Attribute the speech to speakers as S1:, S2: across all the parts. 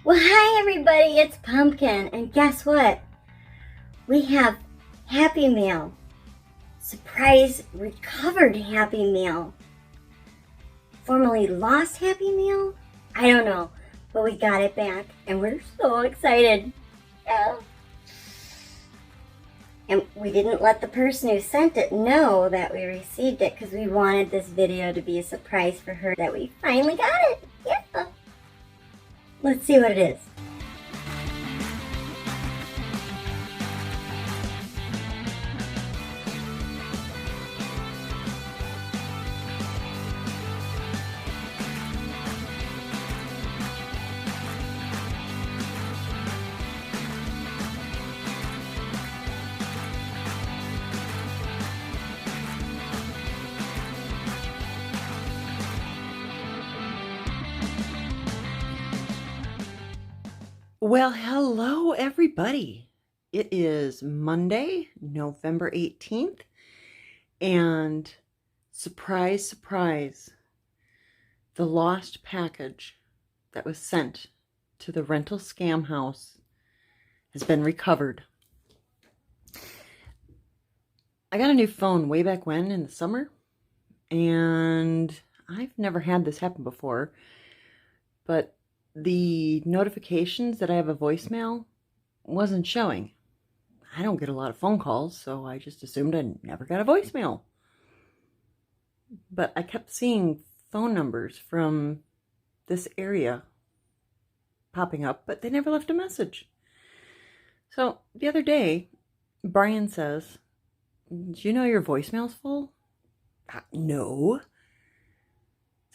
S1: Well, hi everybody, it's Pumpkin, and guess what? We have Happy Meal. Surprise recovered Happy Meal. Formerly lost Happy Meal? I don't know, but we got it back, and we're so excited. Yeah. And we didn't let the person who sent it know that we received it because we wanted this video to be a surprise for her that we finally got it. Yeah. Let's see what it is.
S2: Well, hello everybody. It is Monday, November 18th, and surprise, surprise, the lost package that was sent to the rental scam house has been recovered. I got a new phone way back when in the summer, and I've never had this happen before, but the notifications that I have a voicemail wasn't showing. I don't get a lot of phone calls, so I just assumed I never got a voicemail. But I kept seeing phone numbers from this area popping up, but they never left a message. So the other day, Brian says, "Do you know your voicemail's full?" No.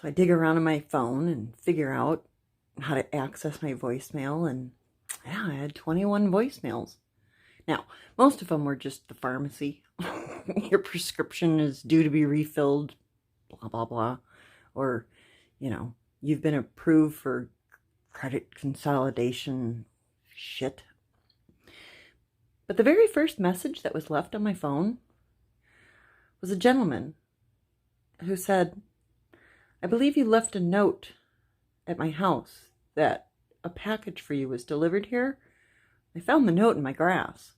S2: So I dig around on my phone and figure out how to access my voicemail, and yeah, I had 21 voicemails. Now, most of them were just the pharmacy. Your prescription is due to be refilled, blah, blah, blah. Or, you know, you've been approved for credit consolidation shit. But the very first message that was left on my phone was a gentleman who said, "I believe you left a note at my house that a package for you was delivered here. I found the note in my grass,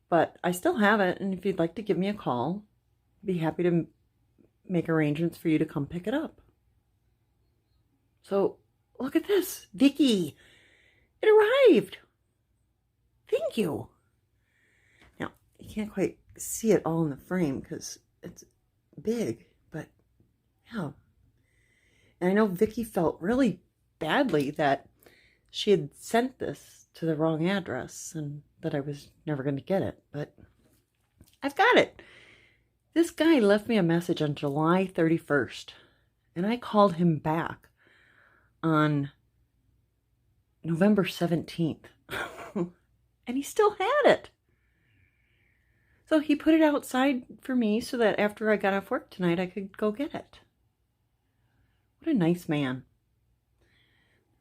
S2: but I still have it, and if you'd like to give me a call, I'd be happy to make arrangements for you to come pick it up." So look at this, Vicky, it arrived. Thank you. Now you can't quite see it all in the frame because it's big, but yeah. And I know Vicky felt really badly that she had sent this to the wrong address and that I was never going to get it, but I've got it. This guy left me a message on July 31st, and I called him back on November 17th, and he still had it. So he put it outside for me so that after I got off work tonight, I could go get it. What a nice man.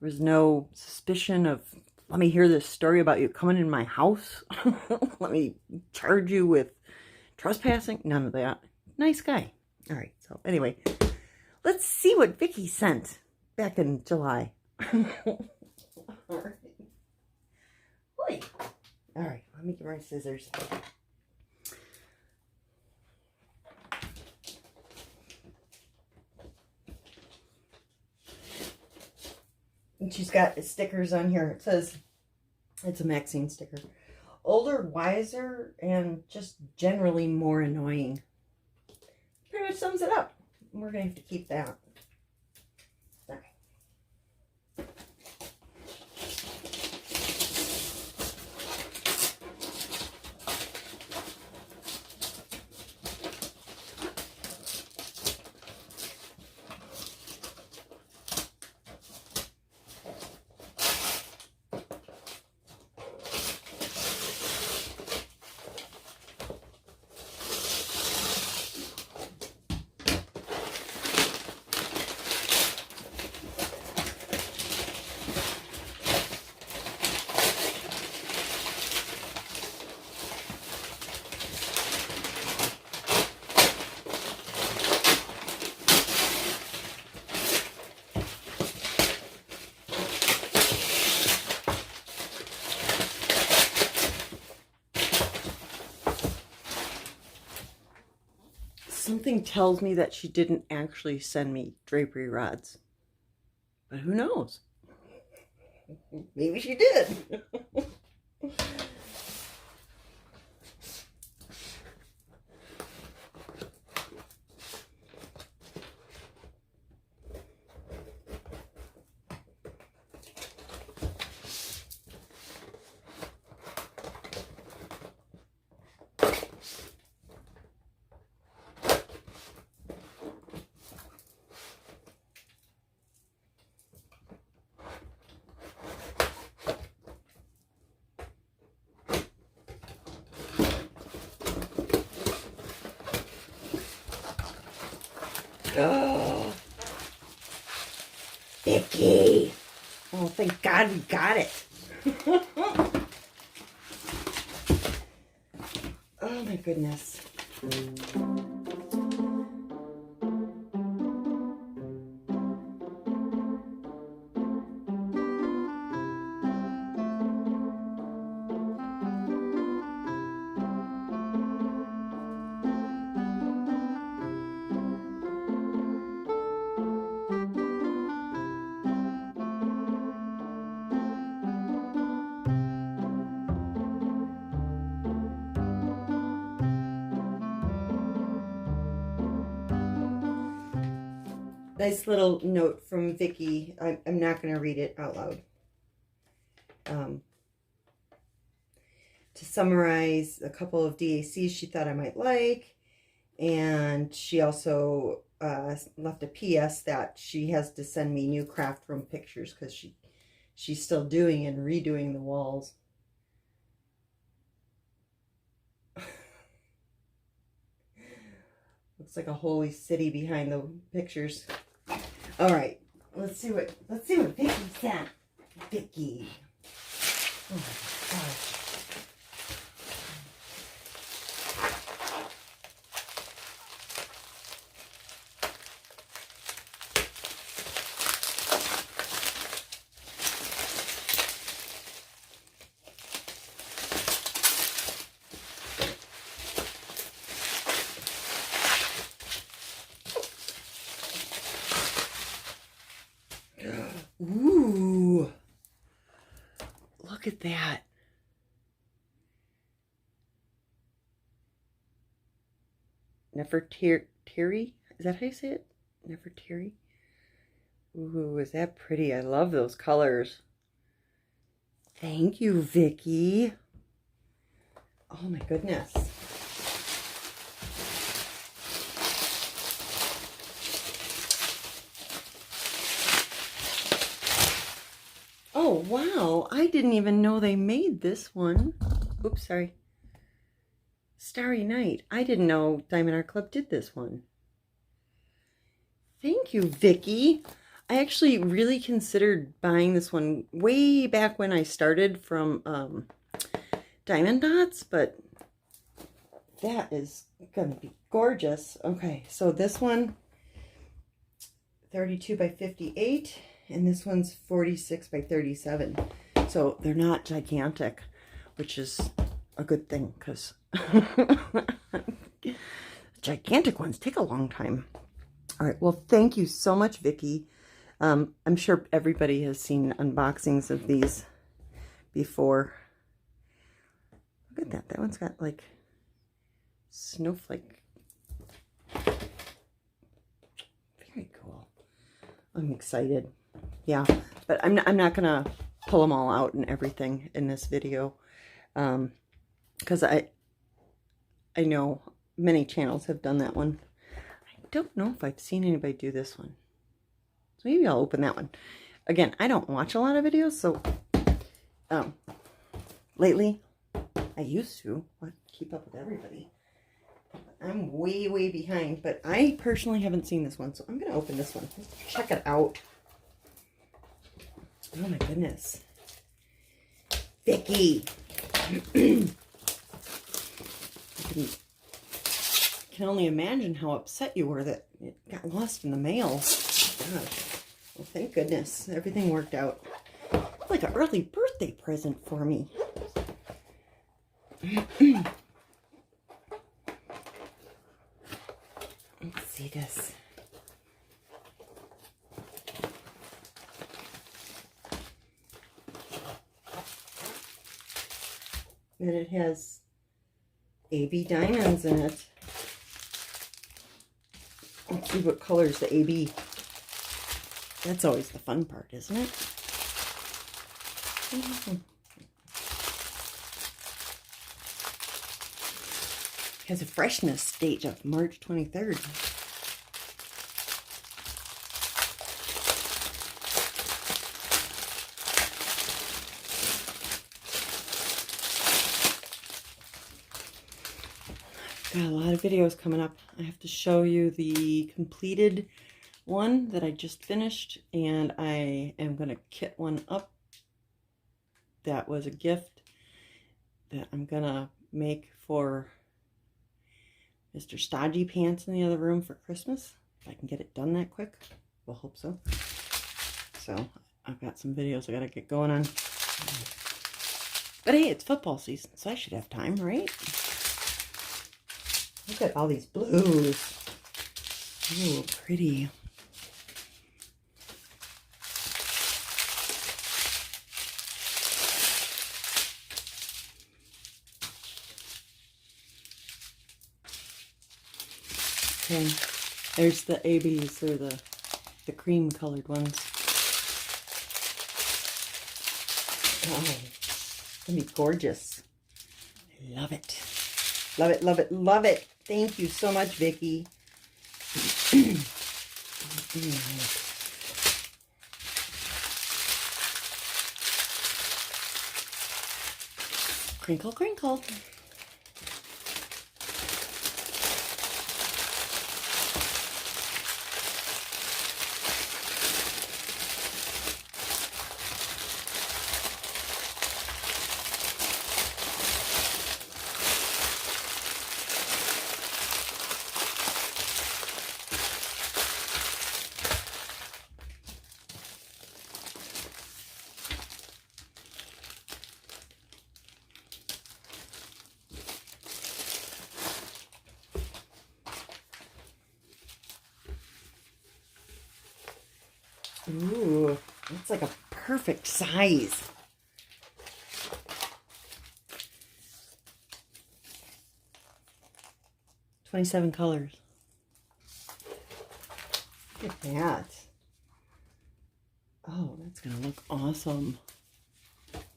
S2: There was no suspicion of, "Let me hear this story about you coming in my house. Let me charge you with trespassing." None of that. Nice guy. All right. So anyway, let's see what Vicky sent back in July. All right. Wait. All right. Let me get my scissors. And she's got stickers on here. It says, it's a Maxine sticker. "Older, wiser, and just generally more annoying." Pretty much sums it up. We're going to have to keep that. All right. Something tells me that she didn't actually send me drapery rods. But who knows? Maybe she did. Oh, Vicky. Oh, thank God we got it. Oh my goodness. Nice little note from Vicky. I'm not going to read it out loud. To summarize a couple of DACs she thought I might like. And she also left a PS that she has to send me new craft room pictures because she's still doing and redoing the walls. Looks like a holy city behind the pictures. All right, let's see what Vicky sent. Vicky. Oh my gosh. Ooh, look at that. Nefertiri? Is that how you say it? Nefertiri? Ooh, is that pretty? I love those colors. Thank you, Vicky. Oh my goodness. Oh, wow. I didn't even know they made this one. Oops, sorry. Starry Night. I didn't know Diamond Art Club did this one. Thank you, Vicky. I actually really considered buying this one way back when I started from Diamond Dots, but that is going to be gorgeous. Okay, so this one, 32 by 58. And this one's 46 by 37. So they're not gigantic, which is a good thing because gigantic ones take a long time. All right. Well, thank you so much, Vicky. I'm sure everybody has seen unboxings of these before. Look at that. That one's got like snowflake. Very cool. I'm excited. Yeah, but I'm not gonna pull them all out and everything in this video, because I know many channels have done that one. I don't know if I've seen anybody do this one, so maybe I'll open that one. Again, I don't watch a lot of videos, so lately I used to keep up with everybody. I'm way behind, but I personally haven't seen this one, so I'm gonna open this one. Check it out. Oh my goodness. Vicky. I can only imagine how upset you were that it got lost in the mail. Gosh. Well, thank goodness. Everything worked out. Like an early birthday present for me. see this. And it has AB diamonds in it. Let's see what colors the AB. That's always the fun part, isn't it? Has a freshness date of March 23rd. Got a lot of videos coming up. I have to show you the completed one that I just finished, and I am going to kit one up. That was a gift that I'm going to make for Mr. Stodgy Pants in the other room for Christmas. If I can get it done that quick. We'll hope so. So I've got some videos I got to get going on. But hey, it's football season, so I should have time, right? Look at all these blues. Ooh, pretty. Okay, there's the ABs. They're the cream colored ones. Oh, it's gonna be gorgeous. I love it. Love it, love it, love it. Thank you so much, Vicki. Crinkle, crinkle. Ooh, that's like a perfect size. "27 colors. Look at that. Oh, that's gonna look awesome.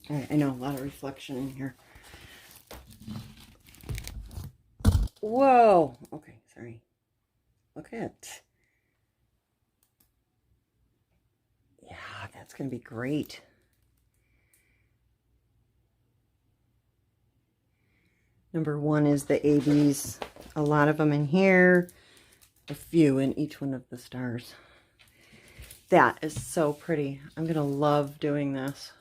S2: All right, I know, a lot of reflection in here. Whoa. Okay, sorry. Look at. Yeah, that's going to be great. Number one is the ABs. A lot of them in here. A few in each one of the stars. That is so pretty. I'm going to love doing this.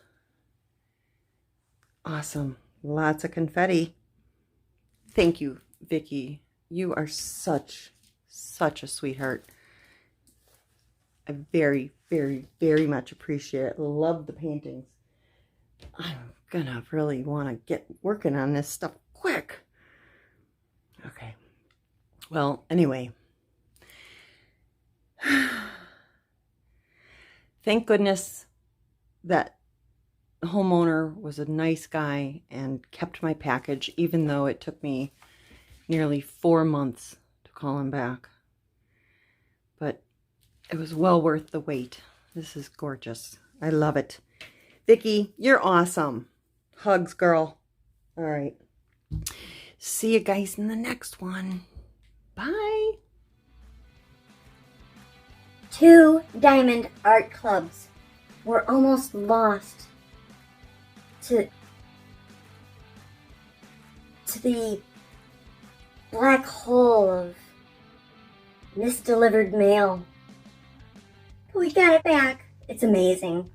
S2: Awesome. Lots of confetti. Thank you, Vicki. You are such a sweetheart. I very, very, very much appreciate it. Love the paintings. I'm gonna really want to get working on this stuff quick. Okay. Well, anyway. Thank goodness that the homeowner was a nice guy and kept my package, even though it took me nearly 4 months to call him back. But it was well worth the wait. This is gorgeous. I love it. Vicki, you're awesome. Hugs, girl. All right. See you guys in the next one. Bye.
S1: 2 diamond art clubs were almost lost to the black hole of misdelivered mail. But we got it back. It's amazing.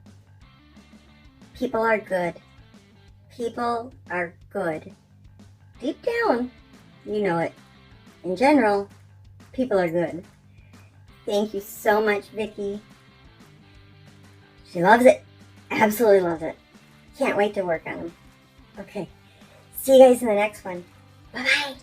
S1: People are good. People are good. Deep down, you know it. In general, people are good. Thank you so much, Vicki. She loves it. Absolutely loves it. Can't wait to work on them. Okay. See you guys in the next one. Bye-bye.